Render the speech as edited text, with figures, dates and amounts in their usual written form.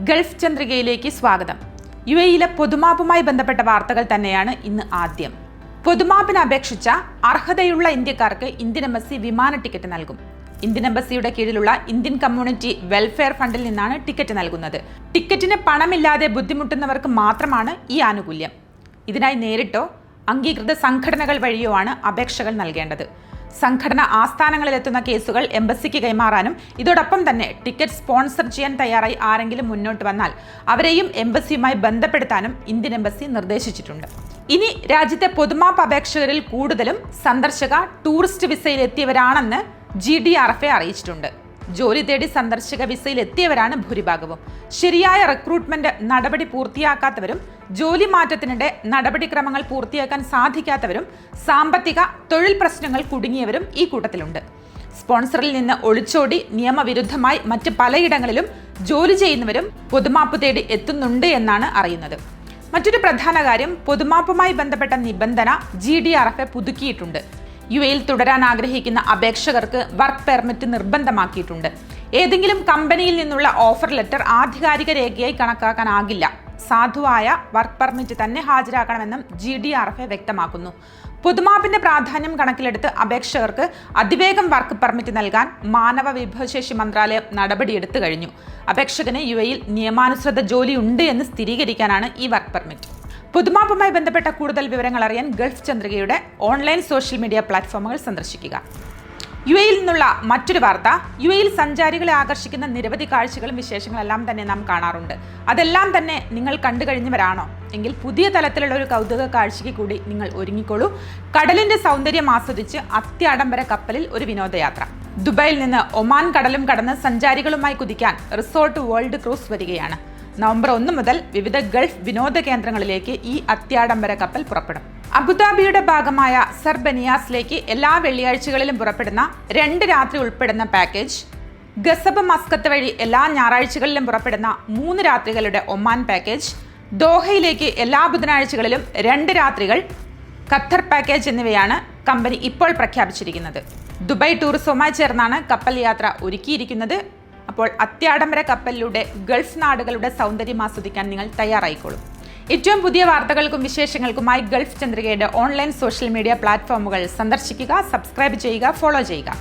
Gulf ചന്ദ്രികയിലേക്ക് സ്വാഗതം. യുഎഇയിലെ പൊതുമാപ്പുമായി ബന്ധപ്പെട്ട വാർത്തകൾ തന്നെയാണ് ഇന്ന് ആദ്യം. പൊതുമാപ്പിന് അപേക്ഷിച്ച അർഹതയുള്ള ഇന്ത്യക്കാർക്ക് ഇന്ത്യൻ എംബസി വിമാന ടിക്കറ്റ് നൽകും. ഇന്ത്യൻ എംബസിയുടെ കീഴിലുള്ള ഇന്ത്യൻ കമ്മ്യൂണിറ്റി വെൽഫെയർ ഫണ്ടിൽ നിന്നാണ് ടിക്കറ്റ് നൽകുന്നത്. ടിക്കറ്റിന് പണമില്ലാതെ ബുദ്ധിമുട്ടുന്നവർക്ക് മാത്രമാണ് ഈ ആനുകൂല്യം. ഇതിനായി നേരിട്ടോ അംഗീകൃത സംഘടനകൾ വഴിയോ ആണ് അപേക്ഷകൾ നൽകേണ്ടത്. സംഘടന ആസ്ഥാനങ്ങളിലെത്തുന്ന കേസുകൾ എംബസിക്ക് കൈമാറാനും ഇതോടൊപ്പം തന്നെ ടിക്കറ്റ് സ്പോൺസർ ചെയ്യാൻ തയ്യാറായി ആരെങ്കിലും മുന്നോട്ട് വന്നാൽ അവരെയും എംബസിയുമായി ബന്ധപ്പെടുത്താനും ഇന്ത്യൻ എംബസി നിർദ്ദേശിച്ചിട്ടുണ്ട്. ഇനി രാജ്യത്തെ പൊതുമാപ്പ് അപേക്ഷകരിൽ കൂടുതലും സന്ദർശക ടൂറിസ്റ്റ് വിസയിൽ എത്തിയവരാണെന്ന് GDRFA അറിയിച്ചിട്ടുണ്ട്. ജോലി തേടി സന്ദർശക വിസയിൽ എത്തിയവരാണ് ഭൂരിഭാഗവും. ശരിയായ റിക്രൂട്ട്മെന്റ് നടപടി പൂർത്തിയാക്കാത്തവരും ജോലി മാറ്റത്തിനിടെ നടപടിക്രമങ്ങൾ പൂർത്തിയാക്കാൻ സാധിക്കാത്തവരും സാമ്പത്തിക തൊഴിൽ പ്രശ്നങ്ങൾ കുടുങ്ങിയവരും ഈ കൂട്ടത്തിലുണ്ട്. സ്പോൺസറിൽ നിന്ന് ഒളിച്ചോടി നിയമവിരുദ്ധമായി മറ്റ് പലയിടങ്ങളിലും ജോലി ചെയ്യുന്നവരും പൊതുമാപ്പ് തേടി എത്തുന്നുണ്ട് എന്നാണ് അറിയുന്നത്. മറ്റൊരു പ്രധാന കാര്യം, പൊതുമാപ്പുമായി ബന്ധപ്പെട്ട നിബന്ധന GDRFA പുതുക്കിയിട്ടുണ്ട്. യുഎഇയിൽ തുടരാൻ ആഗ്രഹിക്കുന്ന അപേക്ഷകർക്ക് വർക്ക് പെർമിറ്റ് നിർബന്ധമാക്കിയിട്ടുണ്ട്. ഏതെങ്കിലും കമ്പനിയിൽ നിന്നുള്ള ഓഫർ ലെറ്റർ ആധികാരിക രേഖയായി കണക്കാക്കാനാകില്ല. സാധുവായ വർക്ക് പെർമിറ്റ് തന്നെ ഹാജരാക്കണമെന്നും GDRFA വ്യക്തമാക്കുന്നു. പൊതുമാപ്പിന്റെ പ്രാധാന്യം കണക്കിലെടുത്ത് അപേക്ഷകർക്ക് അതിവേഗം വർക്ക് പെർമിറ്റ് നൽകാൻ മാനവ വിഭവശേഷി മന്ത്രാലയം നടപടിയെടുത്തു കഴിഞ്ഞു. അപേക്ഷകന് യുഎഇയിൽ നിയമാനുസൃത ജോലി ഉണ്ട് എന്ന് സ്ഥിരീകരിക്കാനാണ് ഈ വർക്ക് പെർമിറ്റ്. പൊതുമാപ്പുമായി ബന്ധപ്പെട്ട കൂടുതൽ വിവരങ്ങൾ അറിയാൻ ഗൾഫ് ചന്ദ്രികയുടെ ഓൺലൈൻ സോഷ്യൽ മീഡിയ പ്ലാറ്റ്ഫോമുകൾ സന്ദർശിക്കുക. യുഎഇയിൽ നിന്നുള്ള മറ്റൊരു വാർത്ത, യുഎഇയിൽ സഞ്ചാരികളെ ആകർഷിക്കുന്ന നിരവധി കാഴ്ചകളും വിശേഷങ്ങളെല്ലാം തന്നെ നാം കാണാറുണ്ട്. അതെല്ലാം തന്നെ നിങ്ങൾ കണ്ടു കഴിഞ്ഞവരാണോ? എങ്കിൽ പുതിയ തലത്തിലുള്ള ഒരു കൗതുക കാഴ്ചയ്ക്ക് കൂടി നിങ്ങൾ ഒരുങ്ങിക്കോളൂ. കടലിന്റെ സൗന്ദര്യം ആസ്വദിച്ച് അത്യാഡംബര കപ്പലിൽ ഒരു വിനോദയാത്ര. ദുബായിൽ നിന്ന് ഒമാൻ കടലും കടന്ന് സഞ്ചാരികളുമായി കുതിക്കാൻ റിസോർട്ട് വേൾഡ് ക്രൂസ് വരികയാണ്. നവംബർ 1 മുതൽ വിവിധ ഗൾഫ് വിനോദ കേന്ദ്രങ്ങളിലേക്ക് ഈ അത്യാഡംബര കപ്പൽ പുറപ്പെടും. അബുദാബിയുടെ ഭാഗമായ സർ ബനിയാസിലേക്ക് എല്ലാ വെള്ളിയാഴ്ചകളിലും പുറപ്പെടുന്ന 2 രാത്രി ഉൾപ്പെടുന്ന പാക്കേജ്, ഗസബ് മസ്കത്ത് വഴി എല്ലാ ഞായറാഴ്ചകളിലും പുറപ്പെടുന്ന 3 രാത്രികളുടെ ഒമാൻ പാക്കേജ്, ദോഹയിലേക്ക് എല്ലാ ബുധനാഴ്ചകളിലും 2 രാത്രികൾ ഖത്തർ പാക്കേജ് എന്നിവയാണ് കമ്പനി ഇപ്പോൾ പ്രഖ്യാപിച്ചിരിക്കുന്നത്. ദുബായ് ടൂറിസവുമായി ചേർന്നാണ് കപ്പൽ യാത്ര ഒരുക്കിയിരിക്കുന്നത്. അപ്പോൾ അത്യാഡംബര കപ്പലിലൂടെ ഗൾഫ് നാടുകളുടെ സൗന്ദര്യം ആസ്വദിക്കാൻ നിങ്ങൾ തയ്യാറായിക്കോളും. ഏറ്റവും പുതിയ വാർത്തകൾക്കും വിശേഷങ്ങൾക്കുമായി ഗൾഫ് ചന്ദ്രികയുടെ ഓൺലൈൻ സോഷ്യൽ മീഡിയ പ്ലാറ്റ്ഫോമുകൾ സന്ദർശിക്കുക, സബ്സ്ക്രൈബ് ചെയ്യുക, ഫോളോ ചെയ്യുക.